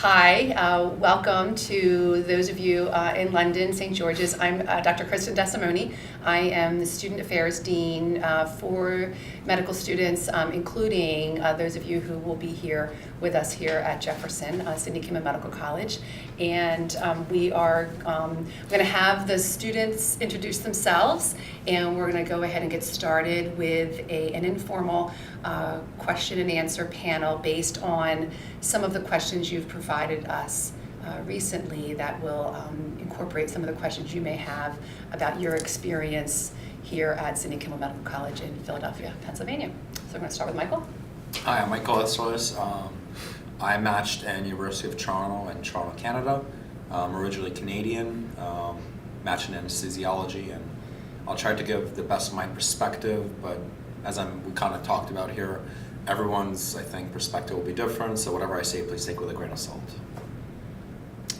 Hi, welcome to those of you in London, St. George's. I'm Dr. Kristen Desimone. I am the Student Affairs Dean for medical students, including those of you who will be here with us here at Jefferson, Sidney Kimmel Medical College. And we are going to have the students introduce themselves, and we're going to go ahead and get started with an informal question and answer panel based on some of the questions you've provided us recently that will incorporate some of the questions you may have about your experience here at Sidney Kimmel Medical College in Philadelphia, Pennsylvania. So I'm going to start with Michael. Hi, I'm Michael Essois. I matched in University of Toronto in Toronto, Canada. I'm originally Canadian, matched in anesthesiology, and I'll try to give the best of my perspective, but as we kind of talked about here, everyone's, I think, perspective will be different, so whatever I say, please take with a grain of salt.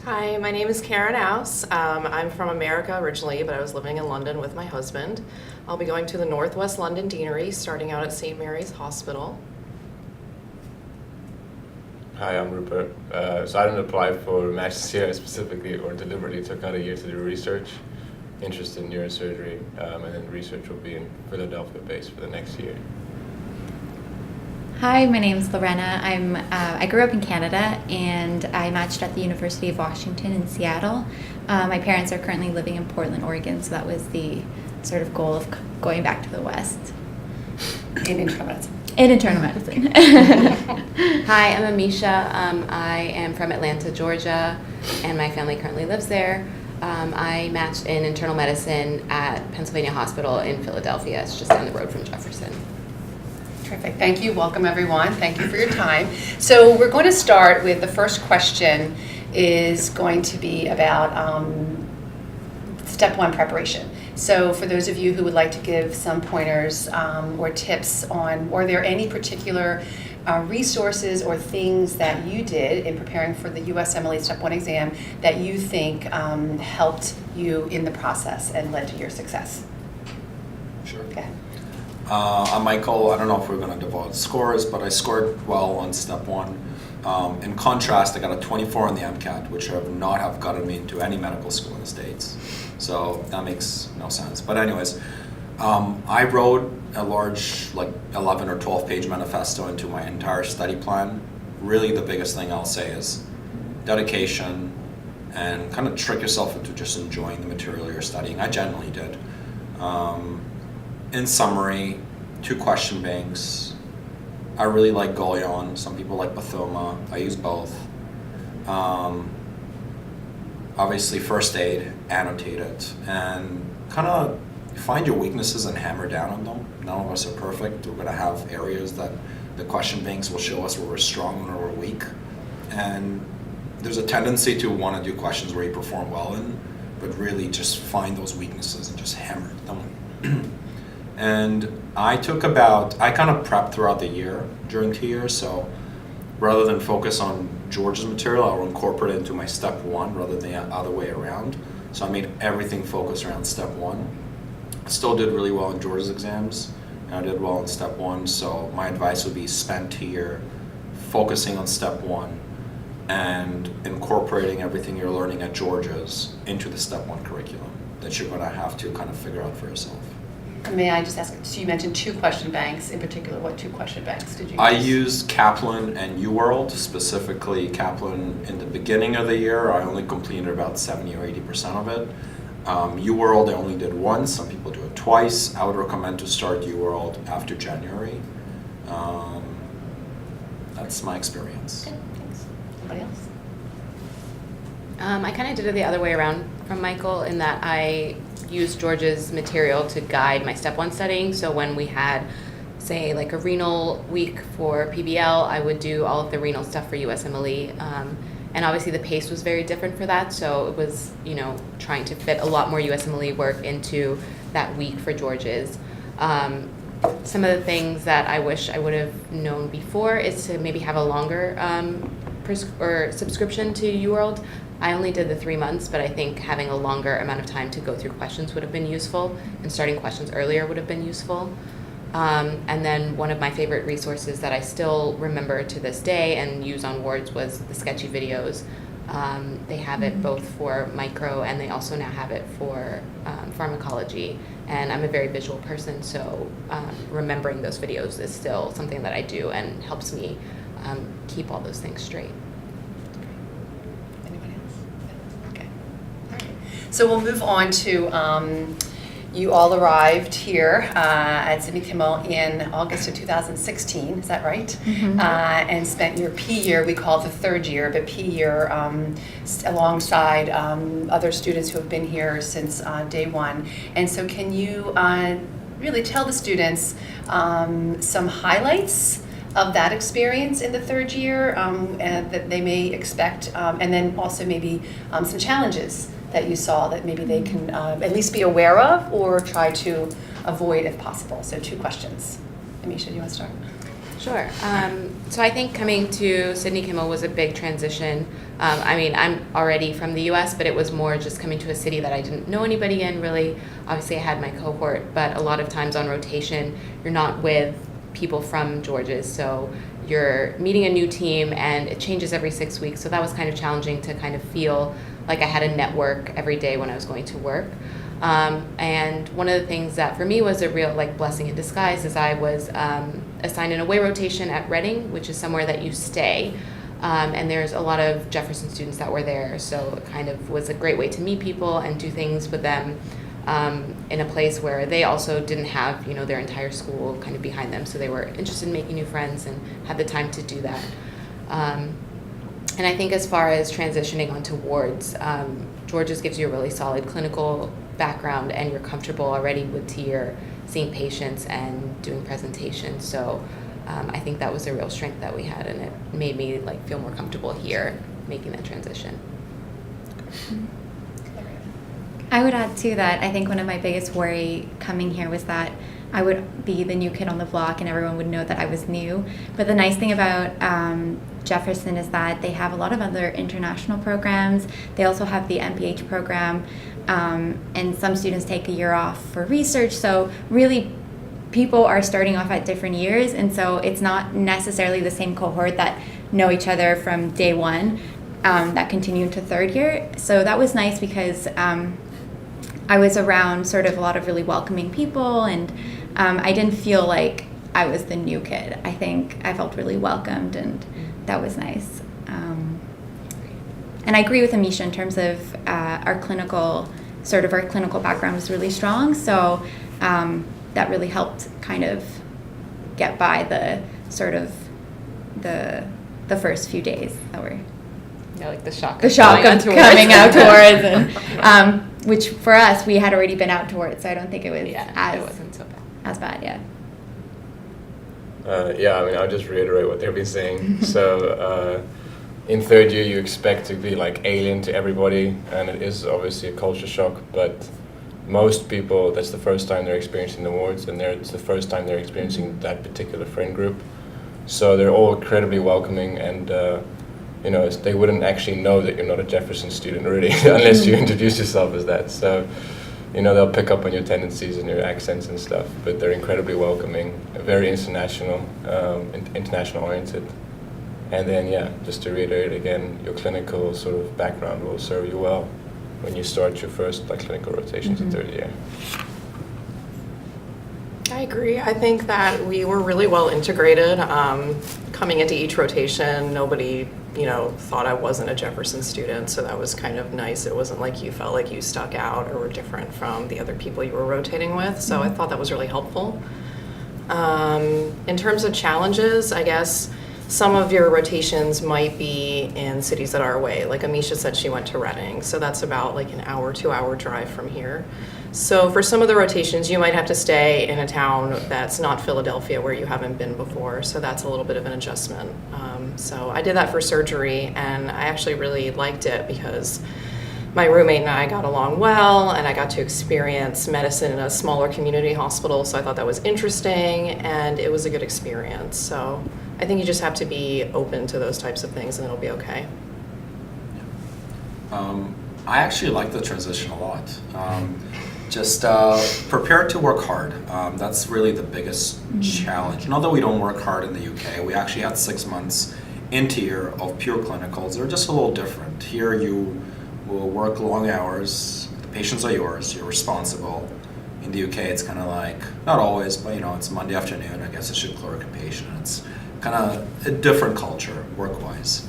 Hi, my name is Karen Aus. I'm from America originally, but I was living in London with my husband. I'll be going to the Northwest London Deanery, starting out at St. Mary's Hospital. Hi, I'm Rupert. So I didn't apply for Matches here specifically, or deliberately took out a year to do research, interest in neurosurgery, and then research will be in Philadelphia based for the next year. Hi, my name's Lorena. I grew up in Canada, and I matched at the University of Washington in Seattle. My parents are currently living in Portland, Oregon, so that was the sort of goal of going back to the West. In internal medicine. In internal medicine. Hi, I'm Amisha. I am from Atlanta, Georgia, and my family currently lives there. I matched in internal medicine at Pennsylvania Hospital in Philadelphia. It's just down the road from Jefferson. Terrific. Thank you. Welcome, everyone. Thank you for your time. So we're going to start with the first question is going to be about step one preparation. So for those of you who would like to give some pointers or tips on, are there any particular resources or things that you did in preparing for the USMLE Step 1 exam that you think helped you in the process and led to your success? Sure. Okay. I'm Michael. I don't know if we're going to divulge scores, but I scored well on Step 1. In contrast, I got a 24 on the MCAT, which would not have gotten me into any medical school in the States. So that makes no sense. But anyways, I wrote a large, 11 or 12 page manifesto into my entire study plan. Really the biggest thing I'll say is dedication and kind of trick yourself into just enjoying the material you're studying. I genuinely did. In summary, 2 question banks. I really like Golion. Some people like Bathoma. I use both. Obviously, first aid, annotate it, and kind of find your weaknesses and hammer down on them. None of us are perfect. We're going to have areas that the question banks will show us where we're strong and where we're weak. And there's a tendency to want to do questions where you perform well in, but really just find those weaknesses and just hammer them. And I kind of prepped throughout the year during 2 years, so rather than focus on George's material, I'll incorporate it into my Step 1 rather than the other way around. So I made everything focus around Step 1. I still did really well in George's exams, and I did well in Step 1, so my advice would be spend 2 years focusing on Step 1 and incorporating everything you're learning at George's into the Step 1 curriculum that you're going to have to kind of figure out for yourself. May I just ask, so you mentioned 2 question banks in particular. What 2 question banks did you use? I used Kaplan and UWorld, specifically Kaplan in the beginning of the year. I only completed about 70 or 80% of it. UWorld I only did once. Some people do it twice. I would recommend to start UWorld after January. That's my experience. Okay, thanks. Anybody else? I kind of did it the other way around from Michael in that I used George's material to guide my Step 1 studying. So when we had, say, like a renal week for PBL, I would do all of the renal stuff for USMLE. And obviously the pace was very different for that. So it was, trying to fit a lot more USMLE work into that week for George's. Some of the things that I wish I would have known before is to maybe have a longer subscription to UWorld. I only did the 3 months, but I think having a longer amount of time to go through questions would have been useful, and starting questions earlier would have been useful. And then one of my favorite resources that I still remember to this day and use on wards was the sketchy videos. They have it both for micro, and they also now have it for pharmacology. And I'm a very visual person, so remembering those videos is still something that I do and helps me keep all those things straight. Anybody else? Okay. All right. So we'll move on to, you all arrived here at Sidney Kimmel in August of 2016, is that right? And spent your P year, we call it the third year, but P year alongside other students who have been here since day one. And so can you really tell the students some highlights of that experience in the third year and that they may expect, and then also maybe some challenges that you saw that maybe they can at least be aware of or try to avoid if possible. So 2 questions. Amisha, do you want to start? Sure. So I think coming to Sidney Kimmel was a big transition. I mean, I'm already from the US, but it was more just coming to a city that I didn't know anybody in really. Obviously, I had my cohort, but a lot of times on rotation, you're not with people from Georges, so you're meeting a new team and it changes every 6 weeks. So that was kind of challenging to kind of feel like I had a network every day when I was going to work. And one of the things that for me was a real blessing in disguise is I was assigned an away rotation at Reading, which is somewhere that you stay. And there's a lot of Jefferson students that were there, so it kind of was a great way to meet people and do things with them in a place where they also didn't have, their entire school kind of behind them, so they were interested in making new friends and had the time to do that. And I think as far as transitioning onto wards, Georges gives you a really solid clinical background and you're comfortable already with TIR, seeing patients and doing presentations. So I think that was a real strength that we had, and it made me feel more comfortable here making that transition. I would add to that, I think one of my biggest worry coming here was that I would be the new kid on the block and everyone would know that I was new. But the nice thing about Jefferson is that they have a lot of other international programs. They also have the MPH program, and some students take a year off for research. So really, people are starting off at different years, and so it's not necessarily the same cohort that know each other from day one that continue into third year. So that was nice because I was around sort of a lot of really welcoming people, and I didn't feel like I was the new kid. I think I felt really welcomed, and that was nice. And I agree with Amisha in terms of our clinical background was really strong, so that really helped kind of get by the sort of the first few days that were The shock of coming out towards, and which for us we had already been out towards, so I don't think it was it wasn't so bad. As bad, yeah. I'll just reiterate what they've been saying. So in third year, you expect to be alien to everybody, and it is obviously a culture shock, but most people, that's the first time they're experiencing the wards, and it's the first time they're experiencing that particular friend group. So they're all incredibly welcoming, and they wouldn't actually know that you're not a Jefferson student really unless you introduce yourself as that. So, they'll pick up on your tendencies and your accents and stuff, but they're incredibly welcoming, very international, international oriented. And then, just to reiterate again, your clinical sort of background will serve you well when you start your first clinical rotations in third year. I agree. I think that we were really well integrated. Coming into each rotation, nobody, thought I wasn't a Jefferson student, so that was kind of nice. It wasn't like you felt like you stuck out or were different from the other people you were rotating with, so I thought that was really helpful. In terms of challenges, I guess some of your rotations might be in cities that are away. Like Amisha said, she went to Reading, so that's about an hour, 2-hour drive from here. So for some of the rotations, you might have to stay in a town that's not Philadelphia where you haven't been before, so that's a little bit of an adjustment. So I did that for surgery, and I actually really liked it because my roommate and I got along well, and I got to experience medicine in a smaller community hospital, so I thought that was interesting, and it was a good experience. So I think you just have to be open to those types of things, and it'll be okay. I actually like the transition a lot. Just prepare to work hard. That's really the biggest challenge. Not that we don't work hard in the UK. We actually had 6 months into year of pure clinicals. They're just a little different. Here you will work long hours. The patients are yours. You're responsible. In the UK, it's kind of like, not always, but it's Monday afternoon. I guess it should clerk a patient. It's kind of a different culture work-wise.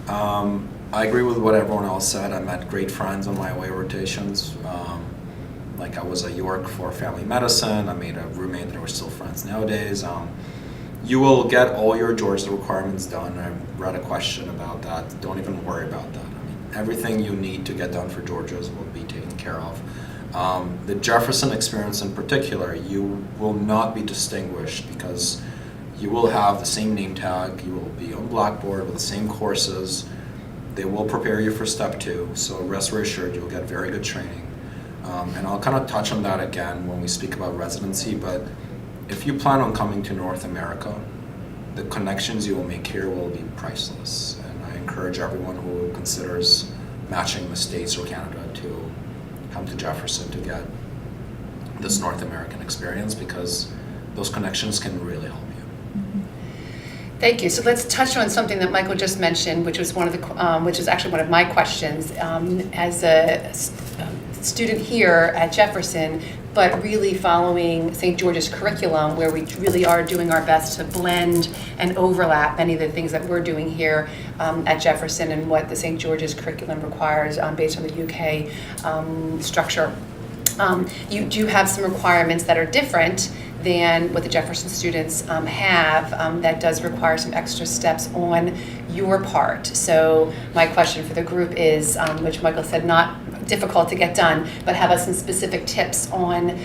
I agree with what everyone else said. I met great friends on my away rotations. Like I was at York for family medicine. I made a roommate that we're still friends nowadays. You will get all your Georgia requirements done. I read a question about that. Don't even worry about that. I mean, everything you need to get done for Georgia's will be taken care of. The Jefferson experience in particular, you will not be distinguished because you will have the same name tag. You will be on Blackboard with the same courses. They will prepare you for step 2. So rest assured, you'll get very good training. And I'll kind of touch on that again when we speak about residency, but if you plan on coming to North America, the connections you will make here will be priceless. And I encourage everyone who considers matching the States or Canada to come to Jefferson to get this North American experience because those connections can really help you. Thank you. So let's touch on something that Michael just mentioned, which was which is actually one of my questions as a student here at Jefferson, but really following St. George's curriculum, where we really are doing our best to blend and overlap many of the things that we're doing here at Jefferson and what the St. George's curriculum requires based on the UK structure. You do have some requirements that are different than what the Jefferson students have. That does require some extra steps on your part. So my question for the group is, which Michael said not difficult to get done, but have us some specific tips on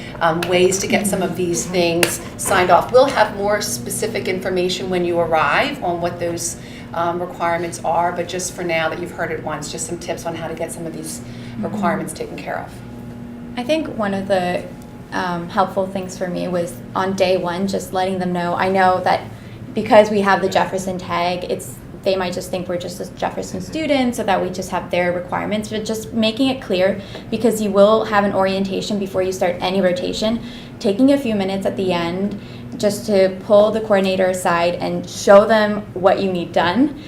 ways to get some of these things signed off. We'll have more specific information when you arrive on what those requirements are, but just for now that you've heard it once, just some tips on how to get some of these requirements taken care of. I think one of the helpful things for me was on day 1, just letting them know. I know that because we have the Jefferson tag, they might just think we're just a Jefferson student, so that we just have their requirements, but just making it clear, because you will have an orientation before you start any rotation, taking a few minutes at the end just to pull the coordinator aside and show them what you need done,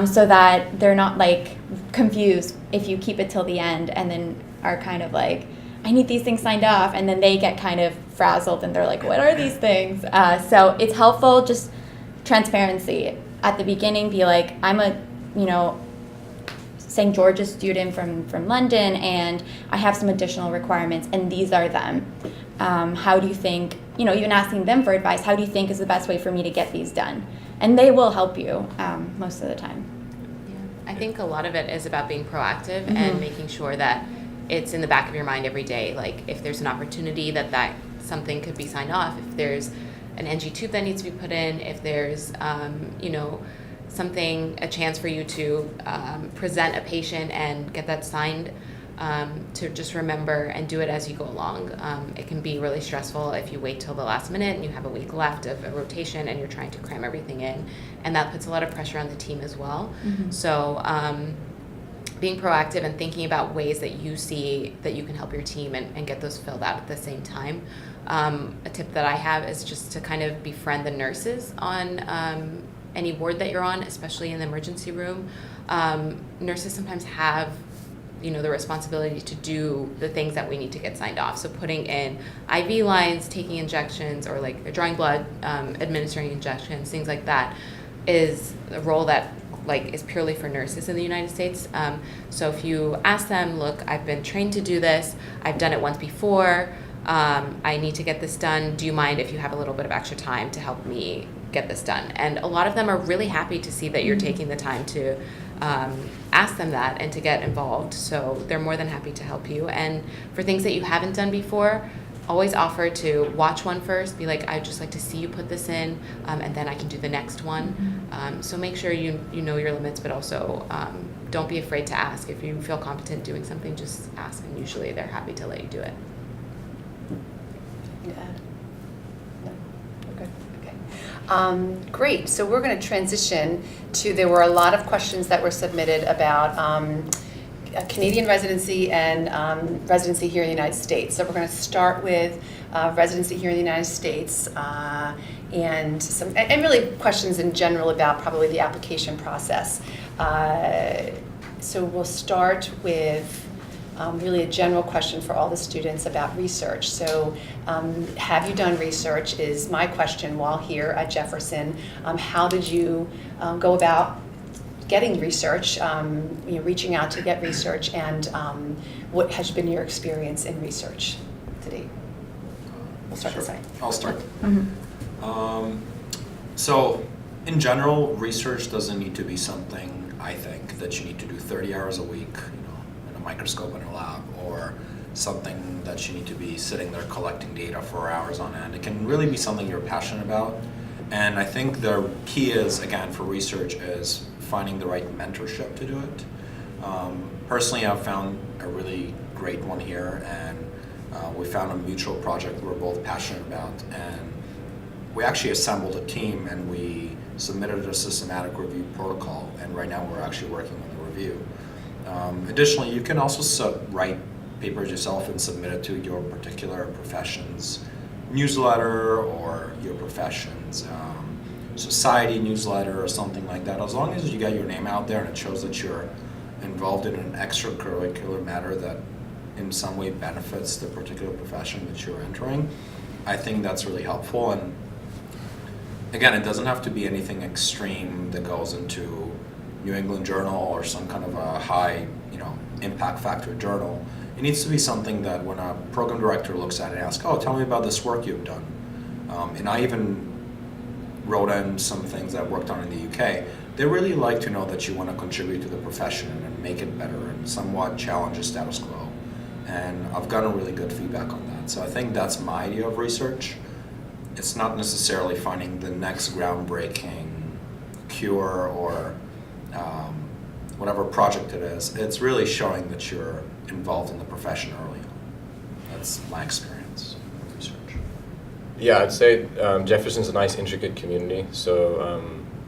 so that they're not like confused if you keep it till the end and then are kind of like, I need these things signed off, and then they get kind of frazzled and they're like, what are these things? So it's helpful, just transparency. At the beginning, be like, I'm a, St. George's student from London, and I have some additional requirements, and these are them. How do you think, even asking them for advice, how do you think is the best way for me to get these done? And they will help you most of the time. Yeah. I think a lot of it is about being proactive and making sure that it's in the back of your mind every day. Like if there's an opportunity that something could be signed off, if there's an NG tube that needs to be put in, if there's, a chance for you to present a patient and get that signed, to just remember and do it as you go along. It can be really stressful if you wait till the last minute and you have a week left of a rotation and you're trying to cram everything in, and that puts a lot of pressure on the team as well. So being proactive and thinking about ways that you see that you can help your team and get those filled out at the same time. A tip that I have is just to kind of befriend the nurses on any ward that you're on, especially in the emergency room. Nurses sometimes have the responsibility to do the things that we need to get signed off. So putting in IV lines, taking injections, or like drawing blood, administering injections, things like that is a role that is purely for nurses in the United States. So if you ask them, look, I've been trained to do this, I've done it once before, I need to get this done, do you mind if you have a little bit of extra time to help me get this done? And a lot of them are really happy to see that you're taking the time to ask them that and to get involved. So they're more than happy to help you. And for things that you haven't done before, always offer to watch one first, be like, I'd just like to see you put this in, and then I can do the next one. So make sure you know your limits, but also don't be afraid to ask. If you feel competent doing something, just ask, and usually they're happy to let you do it. No? Okay. Great. So we're going to transition to, there were a lot of questions that were submitted about a Canadian residency and residency here in the United States. So we're going to start with residency here in the United States and really questions in general about probably the application process. So we'll start with really a general question for all the students about research. So have you done research is my question while here at Jefferson. How did you go about getting research, reaching out to get research, and what has been your experience in research to date? We'll start this side. I'll start. Mm-hmm. So in general, research doesn't need to be something, I think, that you need to do 30 hours a week, in a microscope in a lab, or something that you need to be sitting there collecting data for hours on end. It can really be something you're passionate about. And I think the key is, again, for research is finding the right mentorship to do it. Personally, I've found a really great one here, and we found a mutual project we're both passionate about, and we actually assembled a team and we submitted a systematic review protocol, and right now we're actually working on the review. Additionally, you can also write papers yourself and submit it to your particular profession's newsletter or your profession's society newsletter or something like that. As long as you get your name out there and it shows that you're involved in an extracurricular matter that in some way benefits the particular profession that you're entering, I think that's really helpful. And again, it doesn't have to be anything extreme that goes into New England Journal or some kind of a high, impact factor journal. It needs to be something that when a program director looks at it and asks, "Oh, tell me about this work you've done." And I even wrote in some things that I worked on in the UK. They really like to know that you want to contribute to the profession and make it better and somewhat challenge the status quo. And I've gotten really good feedback on that. So I think that's my idea of research. It's not necessarily finding the next groundbreaking cure or whatever project it is. It's really showing that you're involved in the profession early on. That's my experience with research. Yeah, I'd say Jefferson's a nice, intricate community. So,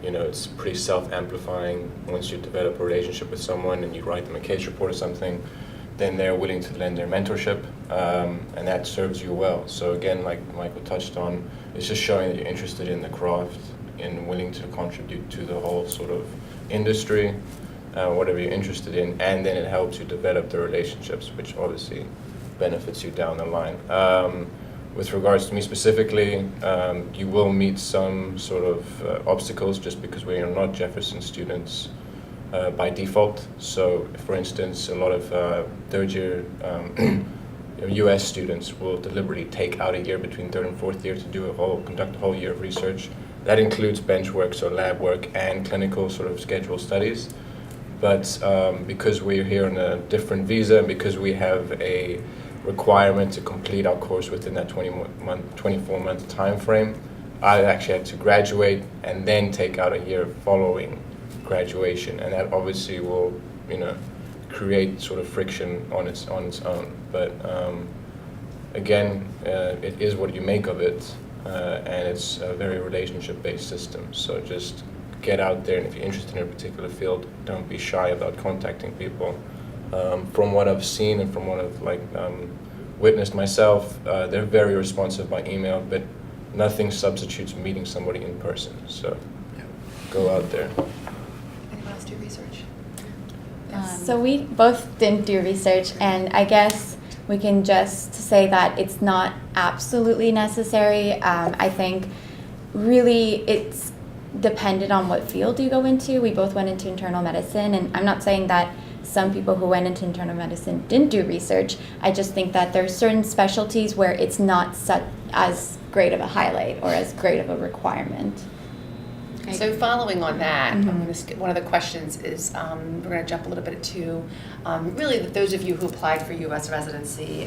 it's pretty self-amplifying. Once you develop a relationship with someone and you write them a case report or something, then they're willing to lend their mentorship, and that serves you well. So again, like Michael touched on, it's just showing that you're interested in the craft and willing to contribute to the whole sort of industry, whatever you're interested in, and then it helps you develop the relationships, which obviously benefits you down the line. With regards to me specifically, you will meet some sort of obstacles just because we are not Jefferson students by default. So, for instance, a lot of third-year U.S. students will deliberately take out a year between third and fourth year to conduct a whole year of research. That includes bench work, so lab work, and clinical sort of scheduled studies. But because we're here on a different visa, and because we have a requirement to complete our course within that 24-month time frame, I actually had to graduate and then take out a year following graduation, and that obviously will, create sort of friction on its own. But again, it is what you make of it, and it's a very relationship-based system. So just get out there, and if you're interested in a particular field, don't be shy about contacting people. From what I've seen and from what I've witnessed myself, they're very responsive by email, but nothing substitutes meeting somebody in person. So go out there. Anyone else do research? So we both didn't do research, and I guess we can just say that it's not absolutely necessary. I think really it's dependent on what field you go into. We both went into internal medicine, and I'm not saying that some people who went into internal medicine didn't do research. I just think that there are certain specialties where it's not as great of a highlight or as great of a requirement. So following on that, Mm-hmm. one of the questions is, we're going to jump a little bit to really those of you who applied for U.S. residency,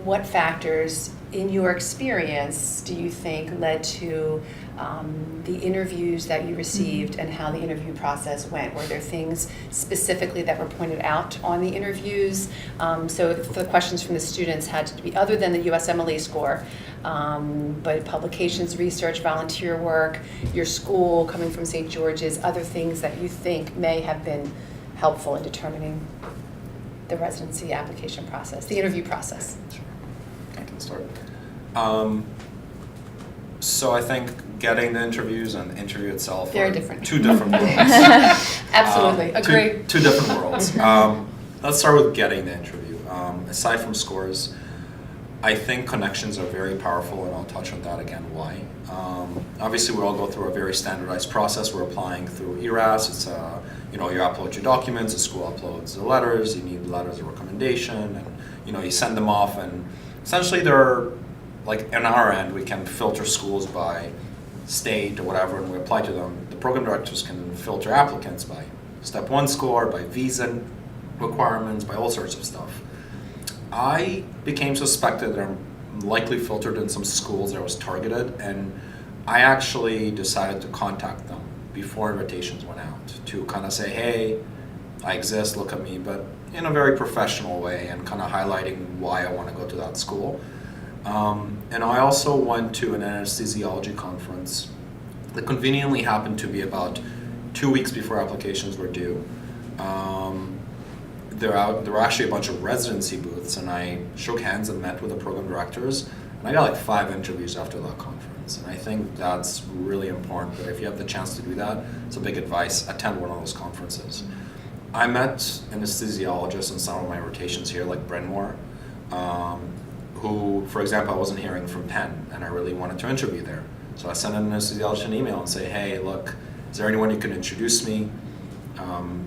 what factors in your experience do you think led to the interviews that you received and how the interview process went? Were there things specifically that were pointed out on the interviews? So the questions from the students had to be other than the USMLE score, but publications, research, volunteer work, your school, coming from St. George's, other things that you think may have been helpful in determining the residency application process, the interview process. Sure. I can start. So I think getting the interviews and the interview itself Very are different. two different worlds. Absolutely, agree. Two different worlds. Let's start with getting the interview. Aside from scores, I think connections are very powerful, and I'll touch on that again, why. Obviously, we all go through a very standardized process. We're applying through ERAS. It's, you upload your documents, the school uploads the letters, you need letters of recommendation, and, you send them off, and essentially they're, like, on our end, we can filter schools by state or whatever, and we apply to them. The program directors can filter applicants by step 1 score, by visa requirements, by all sorts of stuff. I became suspected that I'm likely filtered in some schools that was targeted, and I actually decided to contact them before invitations went out to kind of say, hey, I exist, look at me, but in a very professional way, and kind of highlighting why I want to go to that school. And I also went to an anesthesiology conference that conveniently happened to be about 2 weeks before applications were due. There were actually a bunch of residency booths, and I shook hands and met with the program directors, and I got like 5 interviews after that conference. And I think that's really important, that if you have the chance to do that, it's a big advice, attend one of those conferences. I met anesthesiologists in some of my rotations here, like Bryn Mawr, who, for example, I wasn't hearing from Penn, and I really wanted to interview there. So I sent an anesthesiologist an email and say, hey, look, is there anyone you can introduce me?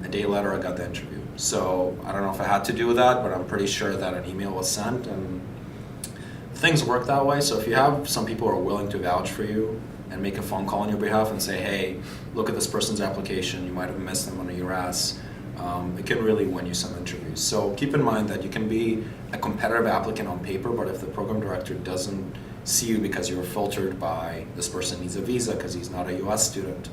A day later, I got the interview. So I don't know if I had to do that, but I'm pretty sure that an email was sent, and things work that way. So if you have some people who are willing to vouch for you and make a phone call on your behalf and say, hey, look at this person's application, you might have missed them on a URAS, it can really win you some interviews. So keep in mind that you can be a competitive applicant on paper, but if the program director doesn't see you because you were filtered by this person needs a visa because he's not a US student,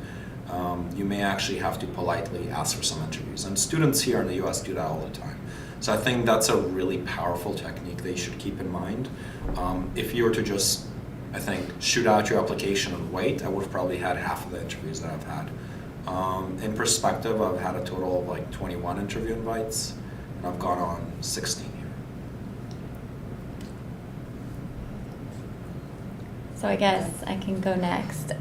you may actually have to politely ask for some interviews. And students here in the US do that all the time. So I think that's a really powerful technique that you should keep in mind. If you were to just, I think, shoot out your application and wait, I would have probably had half of the interviews that I've had. In perspective, I've had a total of like 21 interview invites, and I've gone on 16 here. So I guess I can go next.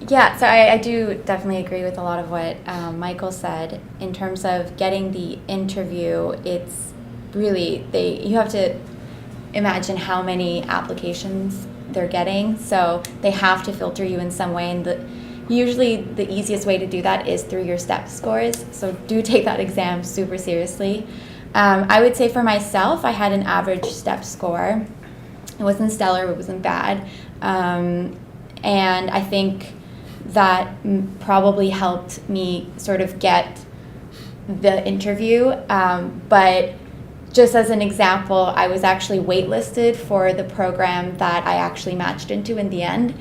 Yeah, so I do definitely agree with a lot of what Michael said. In terms of getting the interview, it's really, you have to imagine how many applications they're getting. So they have to filter you in some way, and usually the easiest way to do that is through your STEP scores. So do take that exam super seriously. I would say for myself, I had an average STEP score. It wasn't stellar, it wasn't bad. And I think that probably helped me sort of get the interview. But just as an example, I was actually waitlisted for the program that I actually matched into in the end.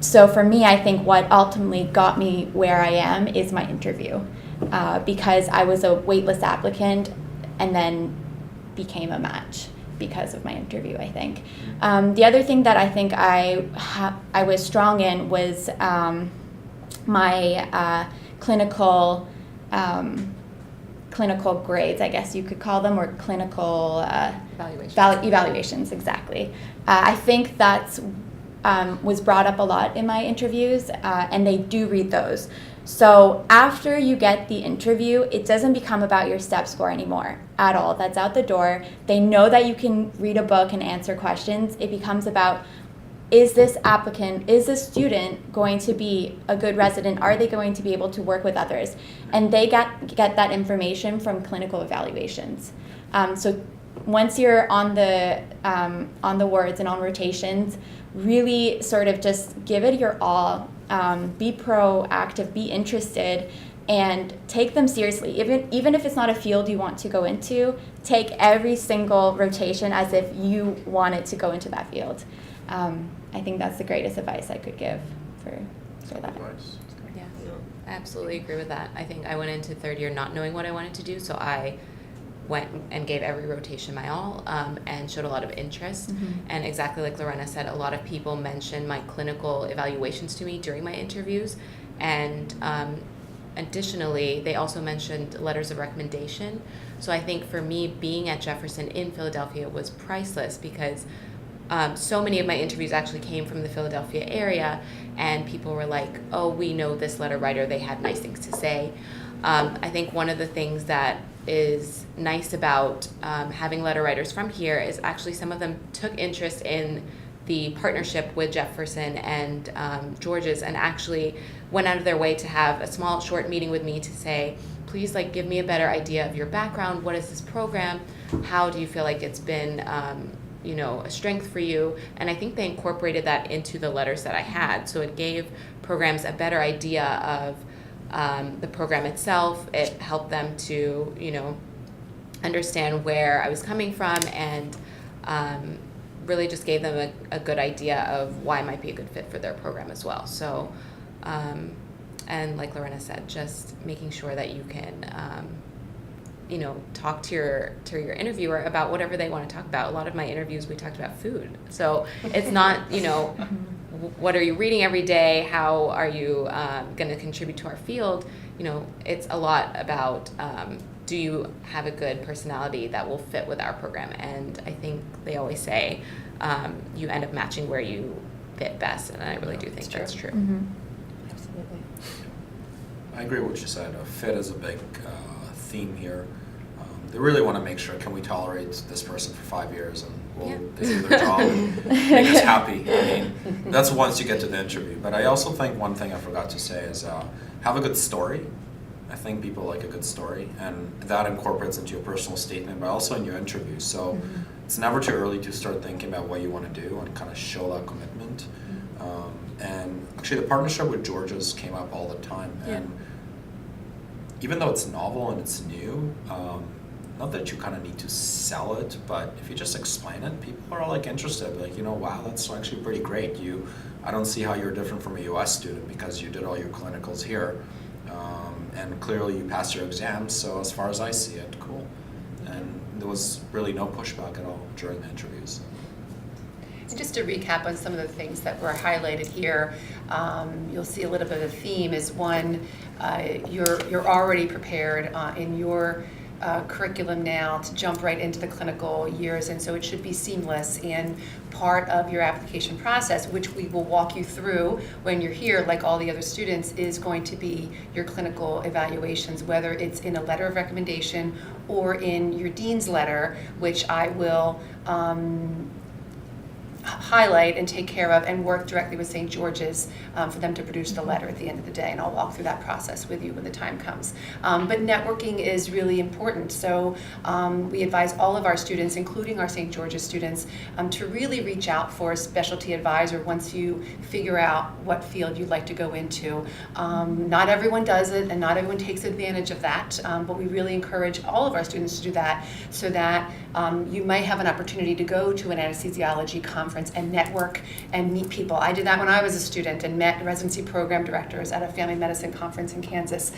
So for me, I think what ultimately got me where I am is my interview, because I was a waitlist applicant and then became a match because of my interview, I think. The other thing that I think I was strong in was my clinical grades, I guess you could call them, or clinical evaluations, exactly. I think that's was brought up a lot in my interviews, and they do read those. So after you get the interview, it doesn't become about your STEP score anymore at all. That's out the door. They know that you can read a book and answer questions. It becomes about, is this student going to be a good resident? Are they going to be able to work with others? And they get that information from clinical evaluations. So once you're on the wards and on rotations, really sort of just give it your all. Be proactive, be interested, and take them seriously. Even if it's not a field you want to go into, take every single rotation as if you wanted to go into that field. I think that's the greatest advice I could give for that. Yeah, absolutely agree with that. I think I went into third year not knowing what I wanted to do, so I went and gave every rotation my all, and showed a lot of interest. Mm-hmm. And exactly like Lorena said, a lot of people mentioned my clinical evaluations to me during my interviews, and additionally, they also mentioned letters of recommendation. So I think for me, being at Jefferson in Philadelphia was priceless because so many of my interviews actually came from the Philadelphia area, and people were like, oh, we know this letter writer, they had nice things to say. I think one of the things that is nice about having letter writers from here is actually some of them took interest in the partnership with Jefferson and George's, and actually went out of their way to have a small short meeting with me to say, please give me a better idea of your background. What is this program? How do you feel like it's been a strength for you? And I think they incorporated that into the letters that I had. So it gave programs a better idea of the program itself. It helped them to, understand where I was coming from, and really just gave them a good idea of why I might be a good fit for their program as well. So, and like Lorena said, just making sure that you can, talk to your interviewer about whatever they want to talk about. A lot of my interviews, we talked about food. So it's not, what are you reading every day? How are you going to contribute to our field? It's a lot about do you have a good personality that will fit with our program? And I think they always say you end up matching where you fit best, and I really do think that's true. Mm-hmm. Absolutely. I agree with what you said. Fit is a big theme here. They really want to make sure, can we tolerate this person for 5 years and they do their job and make us happy. I mean, that's once you get to the interview. But I also think one thing I forgot to say is have a good story. I think people like a good story, and that incorporates into your personal statement, but also in your interview. So it's never too early to start thinking about what you want to do and kind of show that commitment. And actually the partnership with George's came up all the time. And even though it's novel and it's new, not that you kind of need to sell it, but if you just explain it, people are interested. Like, wow, that's actually pretty great. I don't see how you're different from a US student because you did all your clinicals here. And clearly you passed your exams, so as far as I see it, cool. And there was really no pushback at all during the interviews. And just to recap on some of the things that were highlighted here, you'll see a little bit of a theme is one, you're already prepared in your curriculum now to jump right into the clinical years, and so it should be seamless. And part of your application process, which we will walk you through when you're here, like all the other students, is going to be your clinical evaluations, whether it's in a letter of recommendation or in your dean's letter, which I will highlight and take care of and work directly with St. George's for them to produce the letter at the end of the day, and I'll walk through that process with you when the time comes. But networking is really important, so we advise all of our students, including our St. George's students, to really reach out for a specialty advisor once you figure out what field you'd like to go into. Not everyone does it, and not everyone takes advantage of that, but we really encourage all of our students to do that, so that you might have an opportunity to go to an anesthesiology conference and network and meet people. I did that when I was a student and met residency program directors at a family medicine conference in Kansas,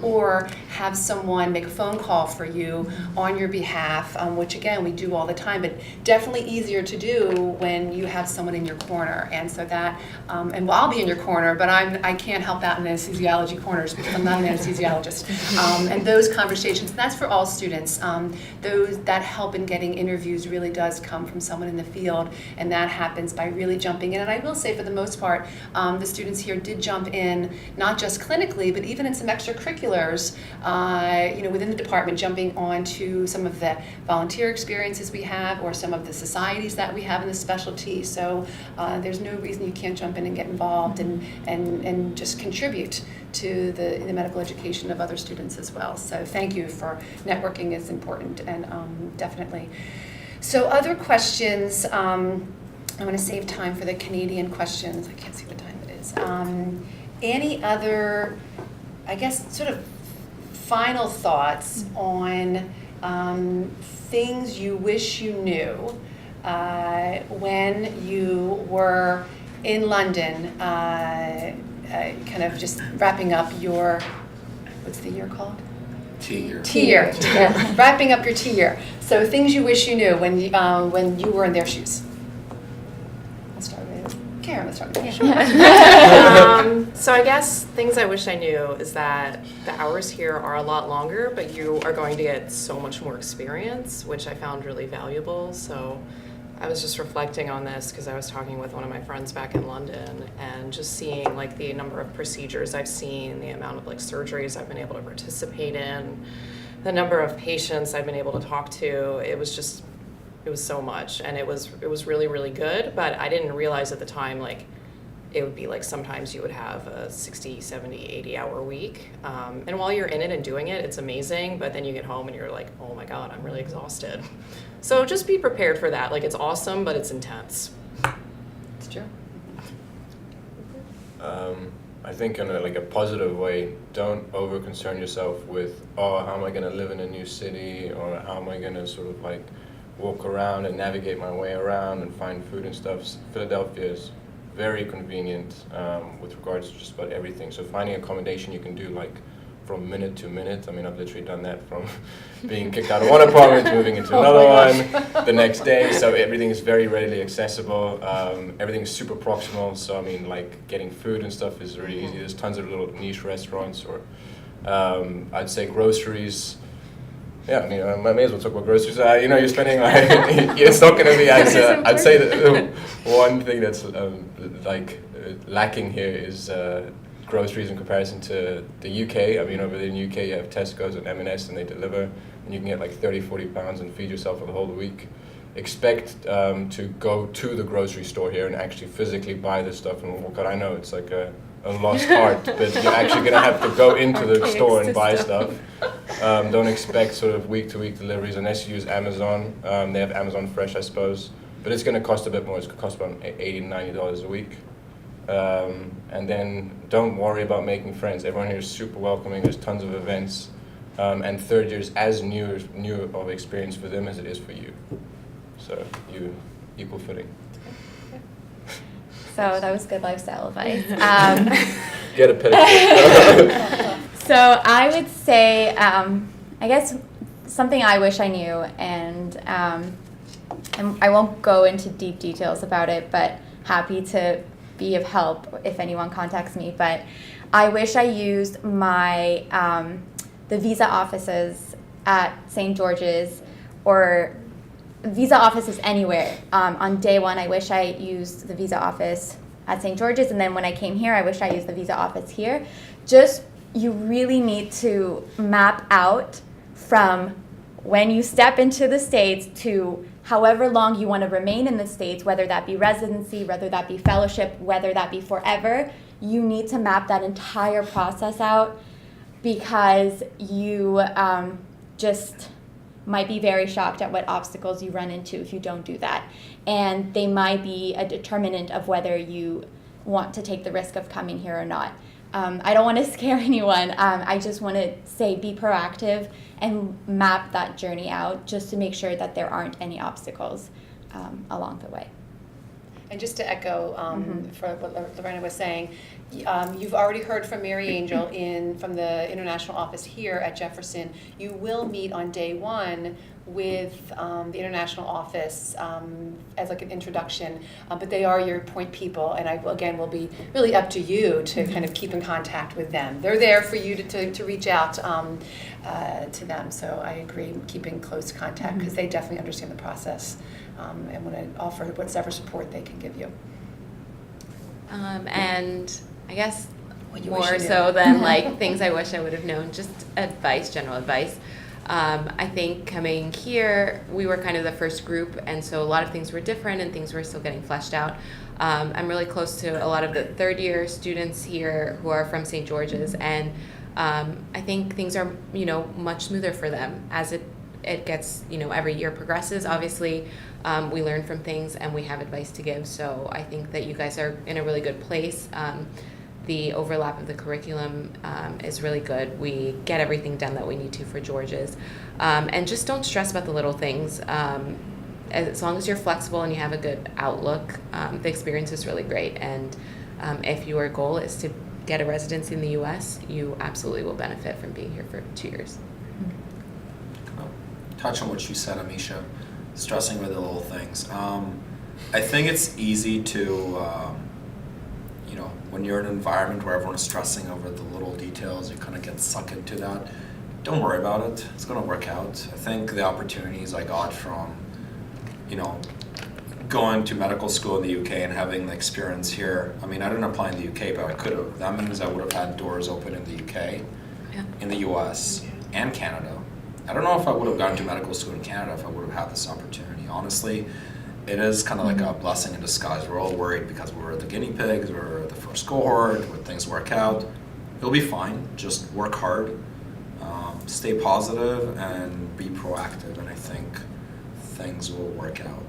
or have someone make a phone call for you on your behalf, which again we do all the time, but definitely easier to do when you have someone in your corner. And so that, and well, I'll be in your corner, but I can't help out in anesthesiology corners because I'm not an anesthesiologist. And those conversations, that's for all students. That help in getting interviews really does come from someone in the field, and that happens by really jumping in. And I will say, for the most part, the students here did jump in, not just clinically, but even in some extracurriculars, within the department, jumping onto some of the volunteer experiences we have, or some of the societies that we have in the specialty. So there's no reason you can't jump in and get involved and just contribute to the medical education of other students as well. So thank you for networking is important, and definitely. So other questions, I'm going to save time for the Canadian questions. I can't see what time it is. Any other, I guess, sort of final thoughts on things you wish you knew when you were in London, kind of just wrapping up your, what's the year called? T-year. T-year. Yeah. Wrapping up your T-year. So things you wish you knew when you were in their shoes. Let's start with Karen. Let's start with you. So I guess things I wish I knew is that the hours here are a lot longer, but you are going to get so much more experience, which I found really valuable. So I was just reflecting on this because I was talking with one of my friends back in London and just seeing like the number of procedures I've seen, the amount of like surgeries I've been able to participate in, the number of patients I've been able to talk to. It was so much, and it was really, really good, but I didn't realize at the time like it would be like sometimes you would have a 60, 70, 80-hour week. And while you're in it and doing it, it's amazing, but then you get home and you're like, oh my God, I'm really exhausted. So just be prepared for that. Like, it's awesome, but it's intense. It's true. I think in a positive way, don't over concern yourself with, oh, how am I going to live in a new city, or how am I going to sort of like walk around and navigate my way around and find food and stuff. Philadelphia is very convenient with regards to just about everything. So finding accommodation you can do like from minute to minute. I mean, I've literally done that from being kicked out of one apartment to moving into another one the next day. So everything is very readily accessible. Everything is super proximal. So I mean, like getting food and stuff is really easy. There's tons of little niche restaurants, or I'd say groceries. Yeah, I mean, I may as well talk about groceries. You're spending like, it's not going to be as, I'd say that one thing that's lacking here is groceries in comparison to the UK. I mean, over there in the UK you have Tesco's and M&S and they deliver, and you can get like 30, 40 pounds and feed yourself for the whole week. Expect to go to the grocery store here and actually physically buy this stuff. And God, I know it's like a lost art, but you're actually going to have to go into the store and buy stuff. Don't expect sort of week-to-week deliveries unless you use Amazon. They have Amazon Fresh, I suppose, but it's going to cost a bit more. It's going to cost about $80, $90 a week. And then don't worry about making friends. Everyone here is super welcoming. There's tons of events, and third year is as new of experience for them as it is for you. So you equal footing. So that was good lifestyle advice. Get a pedicure. So I would say, I guess something I wish I knew, and I won't go into deep details about it, but happy to be of help if anyone contacts me. But I wish I used my the visa offices at St. George's, or visa offices anywhere. On day one, I wish I used the visa office at St. George's, and then when I came here, I wish I used the visa office here. Just, you really need to map out from when you step into the States to however long you want to remain in the States, whether that be residency, whether that be fellowship, whether that be forever. You need to map that entire process out, because you just might be very shocked at what obstacles you run into if you don't do that. And they might be a determinant of whether you want to take the risk of coming here or not. I don't want to scare anyone. I just want to say be proactive and map that journey out just to make sure that there aren't any obstacles along the way. And just to echo for what Lorena was saying, you've already heard from Mary Angel from the international office here at Jefferson. You will meet on day one with the international office as like an introduction, but they are your point people, and will be really up to you to kind of keep in contact with them. They're there for you to reach out to them. So I agree, keeping close contact, because they definitely understand the process and want to offer whatever support they can give you. And I guess What you more wish you so knew. than like things I wish I would have known, just advice, general advice. I think coming here, we were kind of the first group, and so a lot of things were different and things were still getting fleshed out. I'm really close to a lot of the third year students here who are from St. George's, and I think things are, much smoother for them as it gets, every year progresses. Obviously, we learn from things and we have advice to give, so I think that you guys are in a really good place. The overlap of the curriculum is really good. We get everything done that we need to for George's. And just don't stress about the little things. As long as you're flexible and you have a good outlook, the experience is really great. And if your goal is to get a residency in the U.S., you absolutely will benefit from being here for 2 years. Touch on what you said, Amisha, stressing with the little things. I think it's easy to, you know, when you're in an environment where everyone's stressing over the little details, you kind of get sucked into that. Don't worry about it. It's going to work out. I think the opportunities I got from, you know, going to medical school in the UK and having the experience here, I mean, I didn't apply in the UK, but I could have. That means I would have had doors open in the UK, in the US, and Canada. I don't know if I would have gone to medical school in Canada if I would have had this opportunity. Honestly, it is kind of like a blessing in disguise. We're all worried because we're the guinea pigs, we're the first cohort, when things work out. It'll be fine. Just work hard, stay positive, and be proactive, and I think things will work out.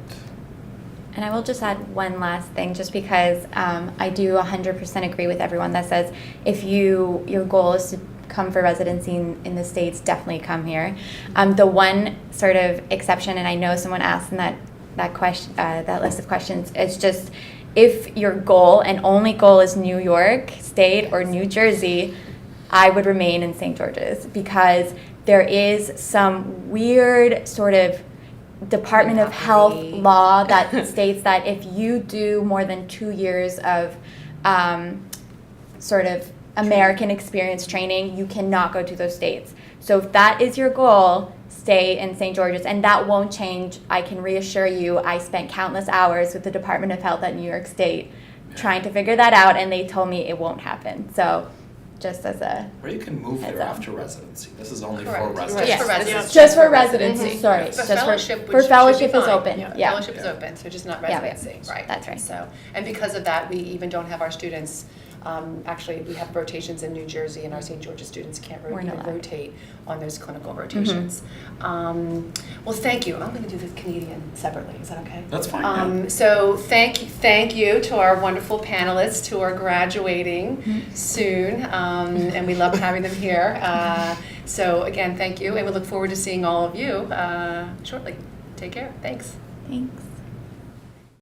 And I will just add one last thing, just because I do 100% agree with everyone that says if your goal is to come for residency in the States, definitely come here. The one sort of exception, and I know someone asked in that question, that list of questions, it's just if your goal and only goal is New York State or New Jersey, I would remain in St. George's, because there is some weird sort of Department of Health law that states that if you do more than 2 years of sort of American experience training, you cannot go to those states. So if that is your goal, stay in St. George's, and that won't change. I can reassure you, I spent countless hours with the Department of Health at New York State trying to figure that out, and they told me it won't happen. So just as a Or you can move there after residency. This is only for Correct. residency. Just for residency. just for residency, sorry. For Just fellowship, for which fellowship should be is fine. open. Yeah. Yeah. Fellowship is open, so just not Yeah. residency, right? That's right. So, and because of that, we even don't have our students, actually, we have rotations in New Jersey, and our St. George's students can't We're even not allowed. rotate on those clinical rotations. Well, thank you. I'm going to do the Canadian separately. Is that okay? That's fine, yeah. So thank you to our wonderful panelists who are graduating soon, and we love having them here. So again, thank you, and we look forward to seeing all of you shortly. Take care. Thanks. Thanks.